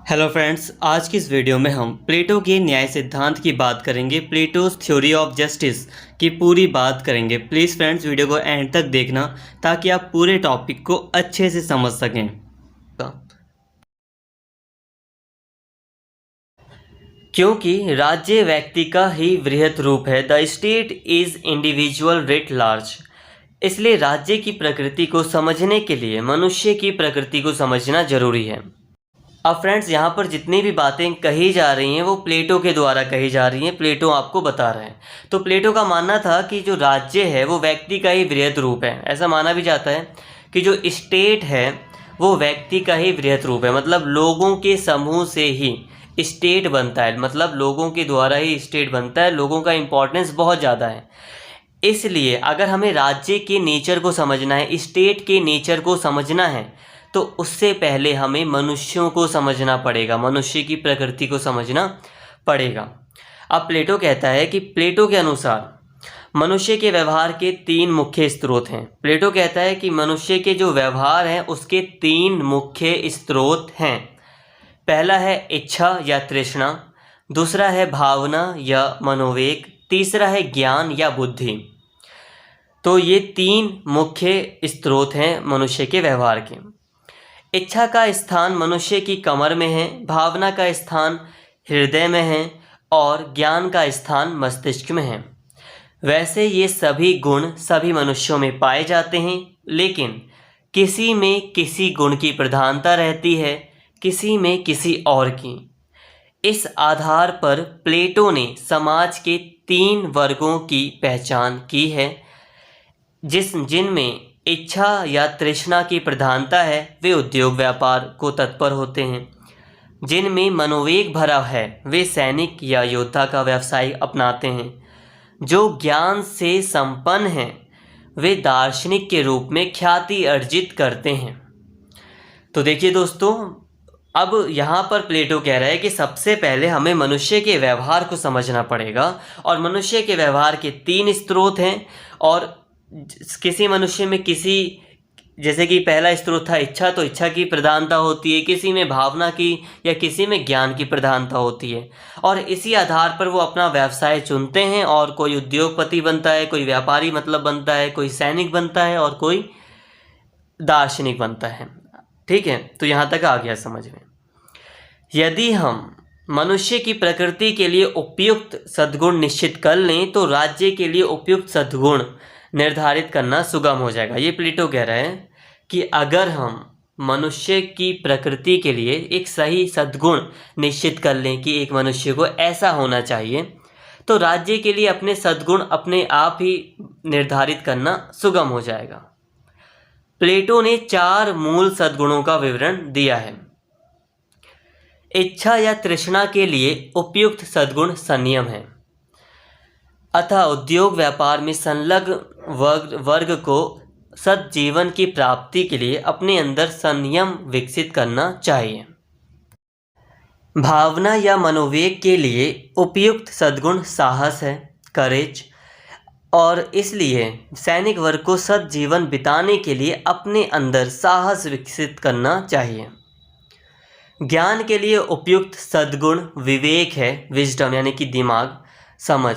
Hello friends, आज की इस वीडियो में हम प्लेटो के न्याय सिद्धांत की बात करेंगे। प्लेटोस थ्योरी ऑफ जस्टिस की पूरी बात करेंगे। प्लीज़ फ्रेंड्स, वीडियो को एंड तक देखना ताकि आप पूरे टॉपिक को अच्छे से समझ सकें। क्योंकि राज्य व्यक्ति का ही वृहत रूप है, the state is individual writ large. इसलिए राज्य की प्रकृति को समझने के लिए मनुष्य की प्रकृति को समझना जरूरी है। अब फ्रेंड्स, यहाँ पर जितनी भी बातें कही जा रही हैं वो प्लेटो के द्वारा कही जा रही हैं। प्लेटो आपको बता रहे हैं। तो प्लेटो का मानना था कि जो राज्य है वो व्यक्ति का ही वृहत रूप है। ऐसा माना भी जाता है कि जो स्टेट है वो व्यक्ति का ही वृहत रूप है, मतलब लोगों के समूह से ही स्टेट बनता है, मतलब लोगों के द्वारा ही स्टेट बनता है। लोगों का इम्पोर्टेंस बहुत ज़्यादा है। इसलिए अगर हमें राज्य के नेचर को समझना है, स्टेट के नेचर को समझना है, तो उससे पहले हमें मनुष्यों को समझना पड़ेगा, मनुष्य की प्रकृति को समझना पड़ेगा। अब प्लेटो कहता है कि प्लेटो के अनुसार मनुष्य के व्यवहार के तीन मुख्य स्रोत हैं। प्लेटो कहता है कि मनुष्य के जो व्यवहार हैं उसके तीन मुख्य स्रोत हैं। पहला है इच्छा या तृष्णा, दूसरा है भावना या मनोवेग, तीसरा है ज्ञान या बुद्धि। तो ये तीन मुख्य स्रोत हैं मनुष्य के व्यवहार के। इच्छा का स्थान मनुष्य की कमर में है, भावना का स्थान हृदय में है और ज्ञान का स्थान मस्तिष्क में है। वैसे ये सभी गुण सभी मनुष्यों में पाए जाते हैं, लेकिन किसी में किसी गुण की प्रधानता रहती है, किसी में किसी और की। इस आधार पर प्लेटो ने समाज के तीन वर्गों की पहचान की है। जिनमें इच्छा या तृष्णा की प्रधानता है वे उद्योग व्यापार को तत्पर होते हैं। जिनमें मनोवेग भरा है वे सैनिक या योद्धा का व्यवसाय अपनाते हैं। जो ज्ञान से संपन्न हैं वे दार्शनिक के रूप में ख्याति अर्जित करते हैं। तो देखिए दोस्तों, अब यहाँ पर प्लेटो कह रहा है कि सबसे पहले हमें मनुष्य के व्यवहार को समझना पड़ेगा, और मनुष्य के व्यवहार के तीन स्रोत हैं। और किसी मनुष्य में किसी, जैसे कि पहला स्रोत था इच्छा, तो इच्छा की प्रधानता होती है, किसी में भावना की या किसी में ज्ञान की प्रधानता होती है, और इसी आधार पर वो अपना व्यवसाय चुनते हैं। और कोई उद्योगपति बनता है, कोई व्यापारी मतलब बनता है, कोई सैनिक बनता है और कोई दार्शनिक बनता है। ठीक है, तो यहाँ तक आ गया समझ में। यदि हम मनुष्य की प्रकृति के लिए उपयुक्त सद्गुण निश्चित कर लें तो राज्य के लिए उपयुक्त सद्गुण निर्धारित करना सुगम हो जाएगा। ये प्लेटो कह रहे हैं कि अगर हम मनुष्य की प्रकृति के लिए एक सही सद्गुण निश्चित कर लें कि एक मनुष्य को ऐसा होना चाहिए, तो राज्य के लिए अपने सद्गुण अपने आप ही निर्धारित करना सुगम हो जाएगा। प्लेटो ने 4 मूल सद्गुणों का विवरण दिया है। इच्छा या तृष्णा के लिए उपयुक्त सद्गुण संयम है, अतः उद्योग व्यापार में संलग्न वर्ग को सद्जीवन की प्राप्ति के लिए अपने अंदर संयम विकसित करना चाहिए। भावना या मनोवेग के लिए उपयुक्त सद्गुण साहस है, करेज, और इसलिए सैनिक वर्ग को सद्जीवन बिताने के लिए अपने अंदर साहस विकसित करना चाहिए। ज्ञान के लिए उपयुक्त सद्गुण विवेक है, विजडम यानी कि दिमाग, समझ।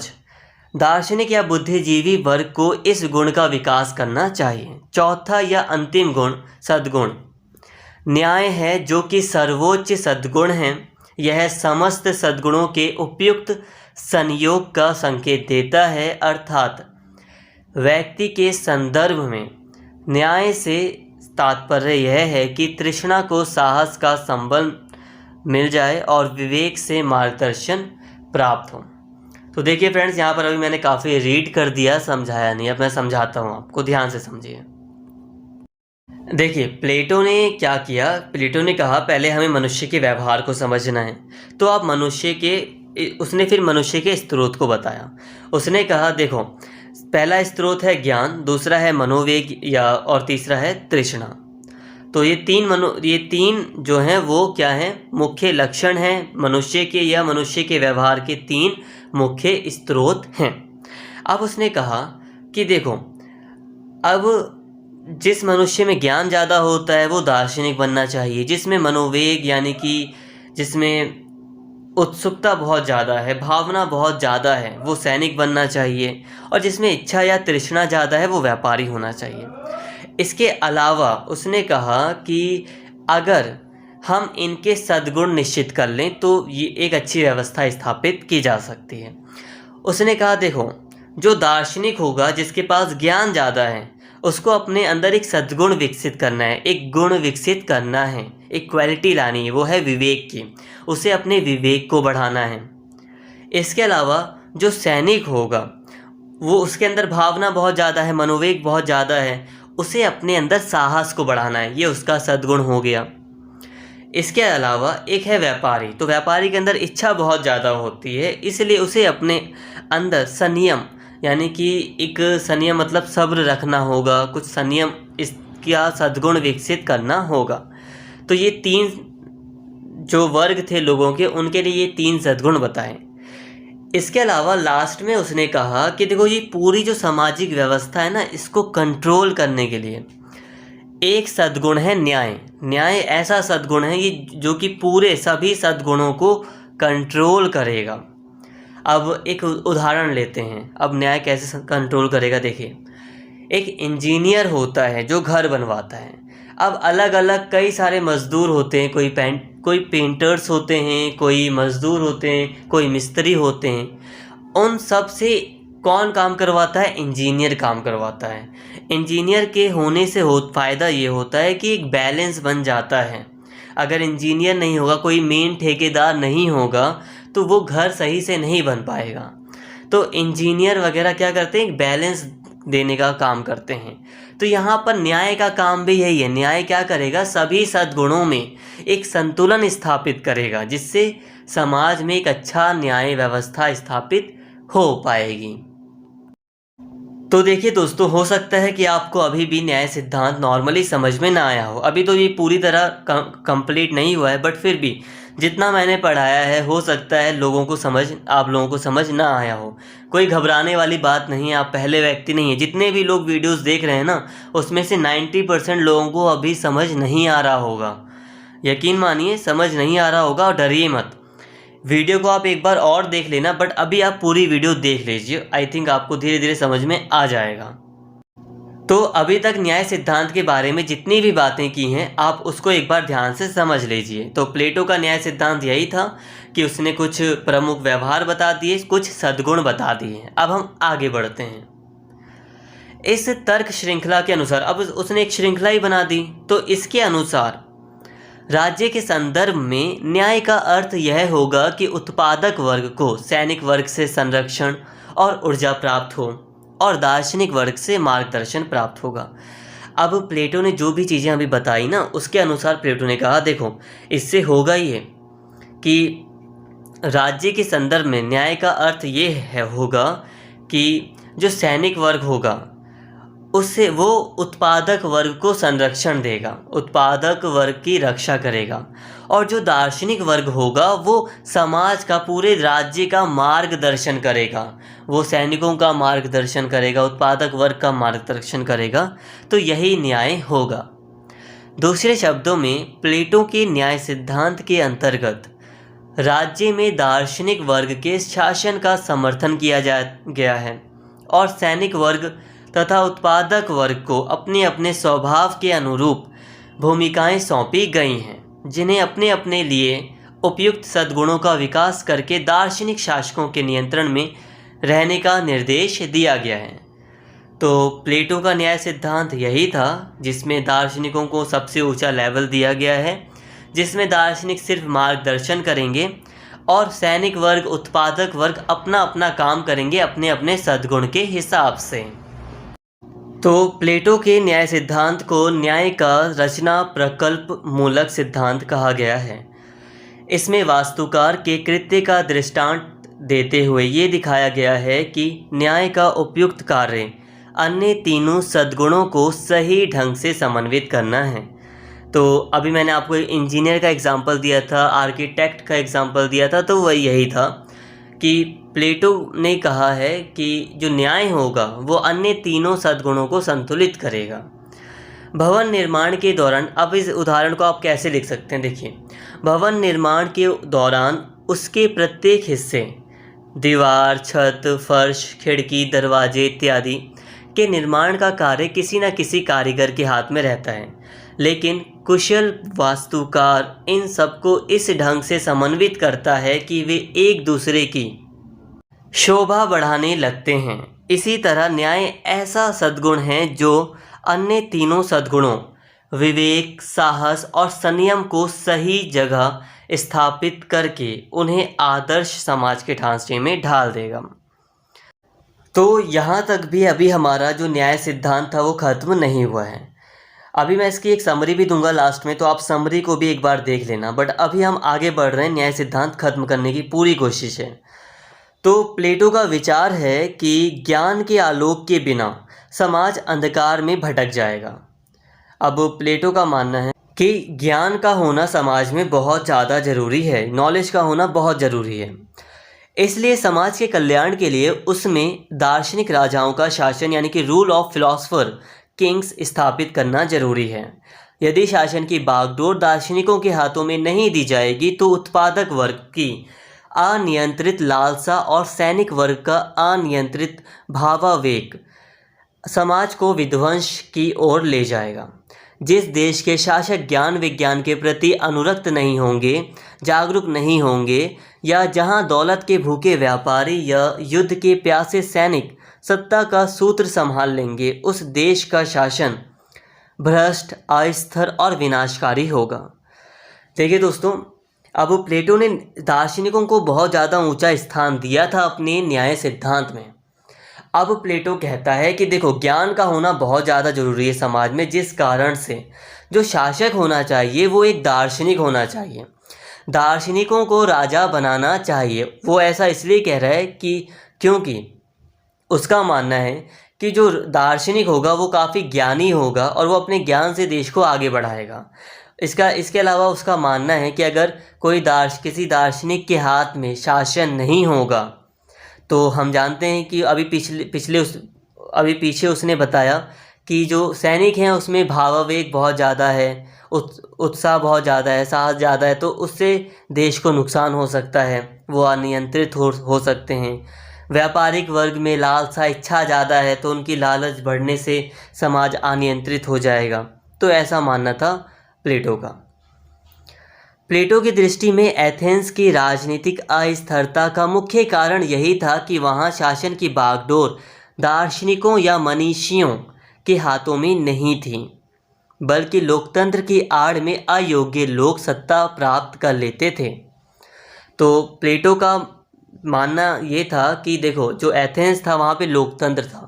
दार्शनिक या बुद्धिजीवी वर्ग को इस गुण का विकास करना चाहिए। चौथा या अंतिम गुण सद्गुण न्याय है, जो कि सर्वोच्च सद्गुण है। यह समस्त सद्गुणों के उपयुक्त संयोग का संकेत देता है, अर्थात व्यक्ति के संदर्भ में न्याय से तात्पर्य यह है कि तृष्णा को साहस का संबल मिल जाए और विवेक से मार्गदर्शन प्राप्त हो। तो देखिए फ्रेंड्स, यहाँ पर अभी मैंने काफ़ी रीड कर दिया, समझाया नहीं। अब मैं समझाता हूँ आपको, ध्यान से समझिए। देखिए प्लेटो ने क्या किया। प्लेटो ने कहा पहले हमें मनुष्य के व्यवहार को समझना है। तो आप उसने फिर मनुष्य के स्रोत को बताया। उसने कहा देखो, पहला स्रोत है ज्ञान, दूसरा है मनोवेग और तीसरा है तृष्णा। तो ये तीन जो हैं वो क्या हैं, मुख्य लक्षण हैं मनुष्य के, या मनुष्य के व्यवहार के 3 मुख्य स्रोत हैं। अब उसने कहा कि देखो, अब जिस मनुष्य में ज्ञान ज़्यादा होता है वो दार्शनिक बनना चाहिए, जिसमें मनोवेग यानी कि जिसमें उत्सुकता बहुत ज़्यादा है, भावना बहुत ज़्यादा है, वो सैनिक बनना चाहिए। और जिसमें इच्छा या तृष्णा ज़्यादा है, वो व्यापारी होना चाहिए। इसके अलावा उसने कहा कि अगर हम इनके सद्गुण निश्चित कर लें तो ये एक अच्छी व्यवस्था स्थापित की जा सकती है। उसने कहा देखो, जो दार्शनिक होगा, जिसके पास ज्ञान ज़्यादा है, उसको अपने अंदर एक सद्गुण विकसित करना है, एक गुण विकसित करना है, एक क्वालिटी लानी है, वो है विवेक की। उसे अपने विवेक को बढ़ाना है। इसके अलावा जो सैनिक होगा, वो उसके अंदर भावना बहुत ज़्यादा है, मनोवेग बहुत ज़्यादा है, उसे अपने अंदर साहस को बढ़ाना है, ये उसका सद्गुण हो गया। इसके अलावा एक है व्यापारी, तो व्यापारी के अंदर इच्छा बहुत ज़्यादा होती है, इसलिए उसे अपने अंदर संयम, यानी कि एक संयम मतलब सब्र रखना होगा, कुछ संयम इसका सद्गुण विकसित करना होगा। तो ये 3 जो वर्ग थे लोगों के, उनके लिए ये 3 सद्गुण बताए। इसके अलावा लास्ट में उसने कहा कि देखो, ये पूरी जो सामाजिक व्यवस्था है ना, इसको कंट्रोल करने के लिए एक सद्गुण है न्याय। न्याय ऐसा सद्गुण है ये जो कि पूरे सभी सद्गुणों को कंट्रोल करेगा। अब एक उदाहरण लेते हैं, अब न्याय कैसे कंट्रोल करेगा। देखिए, एक इंजीनियर होता है जो घर बनवाता है। अब अलग अलग कई सारे मज़दूर होते हैं, कोई पेंटर्स होते हैं, कोई मज़दूर होते हैं, कोई मिस्त्री होते हैं। उन सब से कौन काम करवाता है? इंजीनियर काम करवाता है। इंजीनियर के होने से फ़ायदा ये होता है कि एक बैलेंस बन जाता है। अगर इंजीनियर नहीं होगा, कोई मेन ठेकेदार नहीं होगा, तो वो घर सही से नहीं बन पाएगा। तो इंजीनियर वगैरह क्या करते हैं? एक बैलेंस देने का काम करते हैं। तो यहाँ पर न्याय का काम भी यही है। न्याय क्या करेगा? सभी सद्गुणों में एक संतुलन स्थापित करेगा, जिससे समाज में एक अच्छा न्याय व्यवस्था स्थापित हो पाएगी। तो देखिए दोस्तों, हो सकता है कि आपको अभी भी न्याय सिद्धांत नॉर्मली समझ में ना आया हो। अभी तो ये पूरी तरह कंप्लीट नहीं हुआ है, बट फिर भी जितना मैंने पढ़ाया है, हो सकता है आप लोगों को समझ ना आया हो। कोई घबराने वाली बात नहीं है, आप पहले व्यक्ति नहीं है। जितने भी लोग वीडियोस देख रहे हैं ना, उसमें से 90% लोगों को अभी समझ नहीं आ रहा होगा। यकीन मानिए, समझ नहीं आ रहा होगा, और डरिए मत। वीडियो को आप एक बार और देख लेना, बट अभी आप पूरी वीडियो देख लीजिए। आई थिंक आपको धीरे धीरे समझ में आ जाएगा। तो अभी तक न्याय सिद्धांत के बारे में जितनी भी बातें की हैं, आप उसको एक बार ध्यान से समझ लीजिए। तो प्लेटो का न्याय सिद्धांत यही था कि उसने कुछ प्रमुख व्यवहार बता दिए, कुछ सद्गुण बता दिए। अब हम आगे बढ़ते हैं। इस तर्क श्रृंखला के अनुसार, अब उसने एक श्रृंखला ही बना दी। तो इसके अनुसार राज्य के संदर्भ में न्याय का अर्थ यह होगा कि उत्पादक वर्ग को सैनिक वर्ग से संरक्षण और ऊर्जा प्राप्त हो, और दार्शनिक वर्ग से मार्गदर्शन प्राप्त होगा। अब प्लेटो ने जो भी चीज़ें अभी बताई ना, उसके अनुसार प्लेटो ने कहा देखो, इससे होगा ये कि राज्य के संदर्भ में न्याय का अर्थ ये होगा कि जो सैनिक वर्ग होगा, उससे वो उत्पादक वर्ग को संरक्षण देगा, उत्पादक वर्ग की रक्षा करेगा। और जो दार्शनिक वर्ग होगा, वो समाज का, पूरे राज्य का मार्गदर्शन करेगा। वो सैनिकों का मार्गदर्शन करेगा, उत्पादक वर्ग का मार्गदर्शन करेगा। तो यही न्याय होगा। दूसरे शब्दों में, प्लेटो के न्याय सिद्धांत के अंतर्गत राज्य में दार्शनिक वर्ग के शासन का समर्थन किया गया है, और सैनिक वर्ग तथा उत्पादक वर्ग को अपने अपने स्वभाव के अनुरूप भूमिकाएं सौंपी गई हैं, जिन्हें अपने अपने लिए उपयुक्त सद्गुणों का विकास करके दार्शनिक शासकों के नियंत्रण में रहने का निर्देश दिया गया है। तो प्लेटो का न्याय सिद्धांत यही था, जिसमें दार्शनिकों को सबसे ऊंचा लेवल दिया गया है, जिसमें दार्शनिक सिर्फ मार्गदर्शन करेंगे और सैनिक वर्ग, उत्पादक वर्ग अपना अपना काम करेंगे अपने अपने सद्गुण के हिसाब से। तो प्लेटो के न्याय सिद्धांत को न्याय का रचना प्रकल्प मूलक सिद्धांत कहा गया है। इसमें वास्तुकार के कृत्य का दृष्टांत देते हुए ये दिखाया गया है कि न्याय का उपयुक्त कार्य अन्य तीनों सद्गुणों को सही ढंग से समन्वित करना है। तो अभी मैंने आपको इंजीनियर का एग्जाम्पल दिया था, आर्किटेक्ट का एग्जाम्पल दिया था, तो वही यही था कि प्लेटो ने कहा है कि जो न्याय होगा वो अन्य तीनों सद्गुणों को संतुलित करेगा। भवन निर्माण के दौरान, अब इस उदाहरण को आप कैसे लिख सकते हैं, देखिए, भवन निर्माण के दौरान उसके प्रत्येक हिस्से, दीवार, छत, फर्श, खिड़की, दरवाजे इत्यादि के निर्माण का कार्य किसी न किसी कारीगर के हाथ में रहता है, लेकिन कुशल वास्तुकार इन सबको इस ढंग से समन्वित करता है कि वे एक दूसरे की शोभा बढ़ाने लगते हैं। इसी तरह न्याय ऐसा सद्गुण है जो अन्य तीनों सद्गुणों विवेक, साहस और संयम को सही जगह स्थापित करके उन्हें आदर्श समाज के ढांचे में ढाल देगा। तो यहाँ तक भी अभी हमारा जो न्याय सिद्धांत था वो खत्म नहीं हुआ है। अभी मैं इसकी एक समरी भी दूंगा लास्ट में, तो आप समरी को भी एक बार देख लेना। बट अभी हम आगे बढ़ रहे हैं, न्याय सिद्धांत खत्म करने की पूरी कोशिश है। तो प्लेटो का विचार है कि ज्ञान के आलोक के बिना समाज अंधकार में भटक जाएगा। अब प्लेटो का मानना है कि ज्ञान का होना समाज में बहुत ज़्यादा ज़रूरी है, नॉलेज का होना बहुत ज़रूरी है। इसलिए समाज के कल्याण के लिए उसमें दार्शनिक राजाओं का शासन यानी कि रूल ऑफ फिलोसफर किंग्स स्थापित करना जरूरी है। यदि शासन की बागडोर दार्शनिकों के हाथों में नहीं दी जाएगी तो उत्पादक वर्ग की अनियंत्रित लालसा और सैनिक वर्ग का अनियंत्रित भावावेग समाज को विध्वंस की ओर ले जाएगा। जिस देश के शासक ज्ञान विज्ञान के प्रति अनुरक्त नहीं होंगे, जागरूक नहीं होंगे, या जहां दौलत के भूखे व्यापारी या युद्ध के प्यासे सैनिक सत्ता का सूत्र संभाल लेंगे, उस देश का शासन भ्रष्ट, अस्थिर और विनाशकारी होगा। देखिए दोस्तों, अब प्लेटो ने दार्शनिकों को बहुत ज़्यादा ऊंचा स्थान दिया था अपने न्याय सिद्धांत में। अब प्लेटो कहता है कि देखो, ज्ञान का होना बहुत ज़्यादा ज़रूरी है समाज में, जिस कारण से जो शासक होना चाहिए वो एक दार्शनिक होना चाहिए। दार्शनिकों को राजा बनाना चाहिए। वो ऐसा इसलिए कह रहा है कि क्योंकि उसका मानना है कि जो दार्शनिक होगा वो काफ़ी ज्ञानी होगा और वो अपने ज्ञान से देश को आगे बढ़ाएगा। इसके अलावा उसका मानना है कि अगर किसी दार्शनिक के हाथ में शासन नहीं होगा, तो हम जानते हैं कि अभी पीछे उसने बताया कि जो सैनिक हैं उसमें भावावेग बहुत ज़्यादा है, उत्साह बहुत ज़्यादा है, साहस ज़्यादा है, तो उससे देश को नुकसान हो सकता है, वो अनियंत्रित हो सकते हैं। व्यापारिक वर्ग में लालसा, इच्छा ज़्यादा है, तो उनकी लालच बढ़ने से समाज अनियंत्रित हो जाएगा। तो ऐसा मानना था प्लेटो का। प्लेटो की दृष्टि में एथेंस की राजनीतिक अस्थिरता का मुख्य कारण यही था कि वहाँ शासन की बागडोर दार्शनिकों या मनीषियों के हाथों में नहीं थी, बल्कि लोकतंत्र की आड़ में अयोग्य लोग सत्ता प्राप्त कर लेते थे। तो प्लेटो का मानना ये था कि देखो, जो एथेंस था वहाँ पे लोकतंत्र था।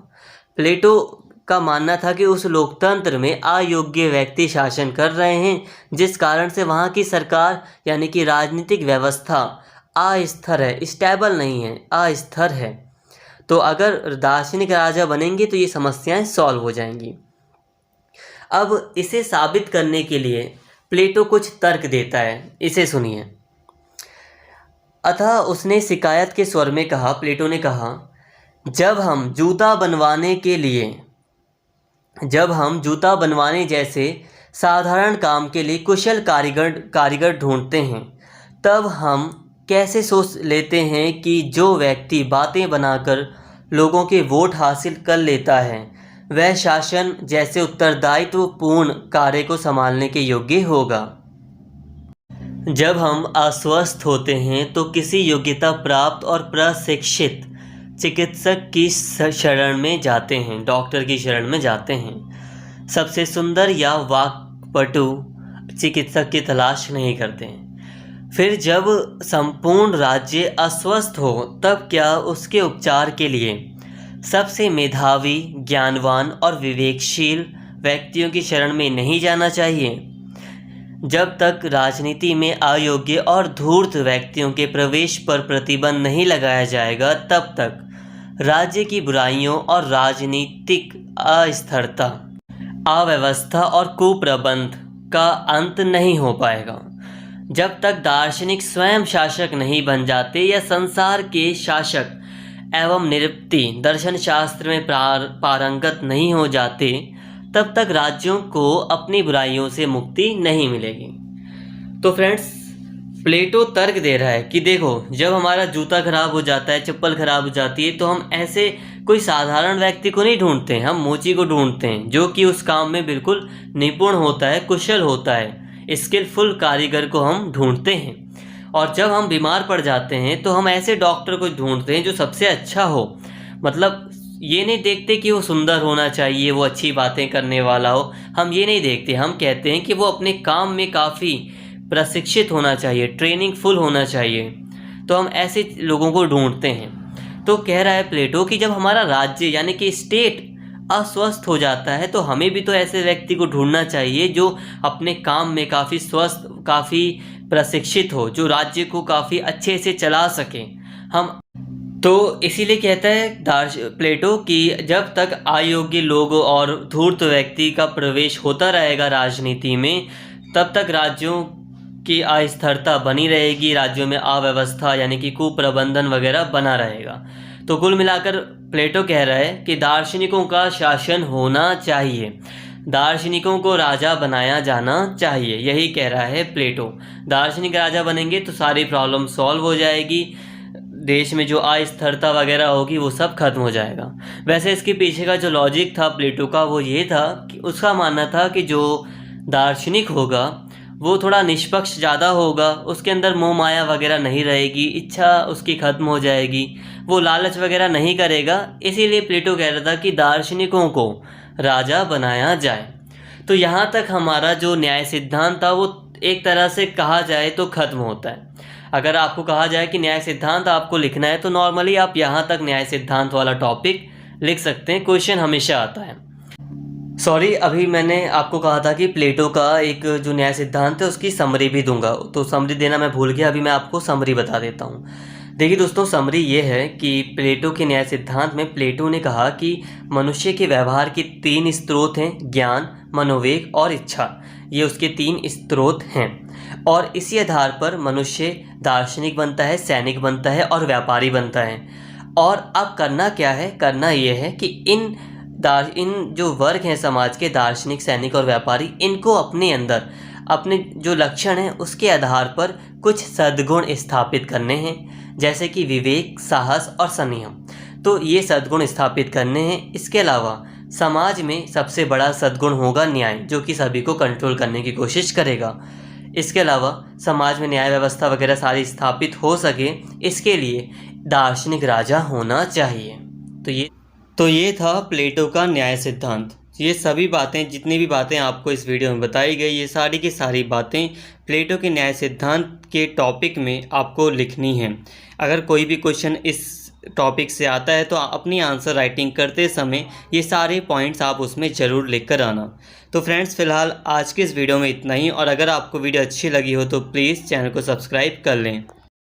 प्लेटो का मानना था कि उस लोकतंत्र में अयोग्य व्यक्ति शासन कर रहे हैं, जिस कारण से वहाँ की सरकार यानी कि राजनीतिक व्यवस्था अस्थिर है, स्टेबल नहीं है, अस्थिर है। तो अगर दार्शनिक राजा बनेंगे तो ये समस्याएं सॉल्व हो जाएंगी। अब इसे साबित करने के लिए प्लेटो कुछ तर्क देता है, इसे सुनिए। अतः उसने शिकायत के स्वर में कहा, प्लेटो ने कहा, जब हम जूता बनवाने जैसे साधारण काम के लिए कुशल कारीगर ढूंढते हैं, तब हम कैसे सोच लेते हैं कि जो व्यक्ति बातें बनाकर लोगों के वोट हासिल कर लेता है वह शासन जैसे उत्तरदायित्वपूर्ण कार्य को संभालने के योग्य होगा। जब हम अस्वस्थ होते हैं तो किसी योग्यता प्राप्त और प्रशिक्षित चिकित्सक की शरण में जाते हैं, डॉक्टर की शरण में जाते हैं। सबसे सुंदर या वाक्पटु चिकित्सक की तलाश नहीं करते हैं। फिर जब संपूर्ण राज्य अस्वस्थ हो तब क्या उसके उपचार के लिए सबसे मेधावी, ज्ञानवान और विवेकशील व्यक्तियों की शरण में नहीं जाना चाहिए? जब तक राजनीति में अयोग्य और धूर्त व्यक्तियों के प्रवेश पर प्रतिबंध नहीं लगाया जाएगा, तब तक राज्य की बुराइयों और राजनीतिक अस्थिरता, अव्यवस्था और कुप्रबंध का अंत नहीं हो पाएगा। जब तक दार्शनिक स्वयं शासक नहीं बन जाते या संसार के शासक एवं निरुक्ति दर्शन शास्त्र में पारंगत नहीं हो जाते, तब तक राज्यों को अपनी बुराइयों से मुक्ति नहीं मिलेगी। तो फ्रेंड्स, प्लेटो तर्क दे रहा है कि देखो, जब हमारा जूता खराब हो जाता है, चप्पल खराब हो जाती है, तो हम ऐसे कोई साधारण व्यक्ति को नहीं ढूंढते हैं, हम मोची को ढूंढते हैं जो कि उस काम में बिल्कुल निपुण होता है, कुशल होता है। स्किलफुल कारीगर को हम ढूंढते हैं। और जब हम बीमार पड़ जाते हैं तो हम ऐसे डॉक्टर को ढूंढते हैं जो सबसे अच्छा हो। मतलब ये नहीं देखते कि वो सुंदर होना चाहिए, वो अच्छी बातें करने वाला हो, हम ये नहीं देखते। हम कहते हैं कि वो अपने काम में काफ़ी प्रशिक्षित होना चाहिए, ट्रेनिंग फुल होना चाहिए। तो हम ऐसे लोगों को ढूंढते हैं। तो कह रहा है प्लेटो कि जब हमारा राज्य यानी कि स्टेट अस्वस्थ हो जाता है तो हमें भी तो ऐसे व्यक्ति को ढूंढना चाहिए जो अपने काम में काफ़ी स्वस्थ, काफ़ी प्रशिक्षित हो, जो राज्य को काफ़ी अच्छे से चला सके। हम तो इसीलिए कहता है प्लेटो कि जब तक अयोग्य लोग और धूर्त व्यक्ति का प्रवेश होता रहेगा राजनीति में, तब तक राज्यों की अस्थिरता बनी रहेगी, राज्यों में अव्यवस्था यानी कि कुप्रबंधन वगैरह बना रहेगा। तो कुल मिलाकर प्लेटो कह रहा है कि दार्शनिकों का शासन होना चाहिए, दार्शनिकों को राजा बनाया जाना चाहिए। यही कह रहा है प्लेटो। दार्शनिक राजा बनेंगे तो सारी प्रॉब्लम सॉल्व हो जाएगी, देश में जो अस्थिरता वगैरह होगी वो सब खत्म हो जाएगा। वैसे इसके पीछे का जो लॉजिक था प्लेटो का वो ये था कि उसका मानना था कि जो दार्शनिक होगा वो थोड़ा निष्पक्ष ज़्यादा होगा, उसके अंदर मोह माया वगैरह नहीं रहेगी, इच्छा उसकी खत्म हो जाएगी, वो लालच वगैरह नहीं करेगा। इसीलिए प्लेटो कह रहा था कि दार्शनिकों को राजा बनाया जाए। तो यहाँ तक हमारा जो न्याय सिद्धांत था वो एक तरह से कहा जाए तो खत्म होता है। अगर आपको कहा जाए कि न्याय सिद्धांत आपको लिखना है तो नॉर्मली आप यहाँ तक न्याय सिद्धांत वाला टॉपिक लिख सकते हैं, क्वेश्चन हमेशा आता है। सॉरी, अभी मैंने आपको कहा था कि प्लेटो का एक जो न्याय सिद्धांत है उसकी समरी भी दूंगा, तो समरी देना मैं भूल गया। अभी मैं आपको समरी बता देता हूँ। देखिए दोस्तों, समरी ये है कि प्लेटो के न्याय सिद्धांत में प्लेटो ने कहा कि मनुष्य के व्यवहार के 3 स्रोत हैं, ज्ञान, मनोवेग और इच्छा। ये उसके 3 स्रोत हैं और इसी आधार पर मनुष्य दार्शनिक बनता है, सैनिक बनता है और व्यापारी बनता है। और अब करना क्या है? करना ये है कि इन जो वर्ग हैं समाज के, दार्शनिक, सैनिक और व्यापारी, इनको अपने अंदर अपने जो लक्षण हैं उसके आधार पर कुछ सद्गुण स्थापित करने हैं, जैसे कि विवेक, साहस और संयम। तो ये सद्गुण स्थापित करने हैं। इसके अलावा समाज में सबसे बड़ा सद्गुण होगा न्याय, जो कि सभी को कंट्रोल करने की कोशिश करेगा। इसके अलावा समाज में न्याय व्यवस्था वगैरह सारी स्थापित हो सके, इसके लिए दार्शनिक राजा होना चाहिए। तो ये था प्लेटो का न्याय सिद्धांत। ये सभी बातें, जितनी भी बातें आपको इस वीडियो में बताई गई, ये सारी की सारी बातें प्लेटो के न्याय सिद्धांत के टॉपिक में आपको लिखनी है। अगर कोई भी क्वेश्चन इस टॉपिक से आता है तो अपनी आंसर राइटिंग करते समय ये सारे पॉइंट्स आप उसमें ज़रूर लिख कर आना। तो फ्रेंड्स, फ़िलहाल आज के इस वीडियो में इतना ही, और अगर आपको वीडियो अच्छी लगी हो तो प्लीज़ चैनल को सब्सक्राइब कर लें।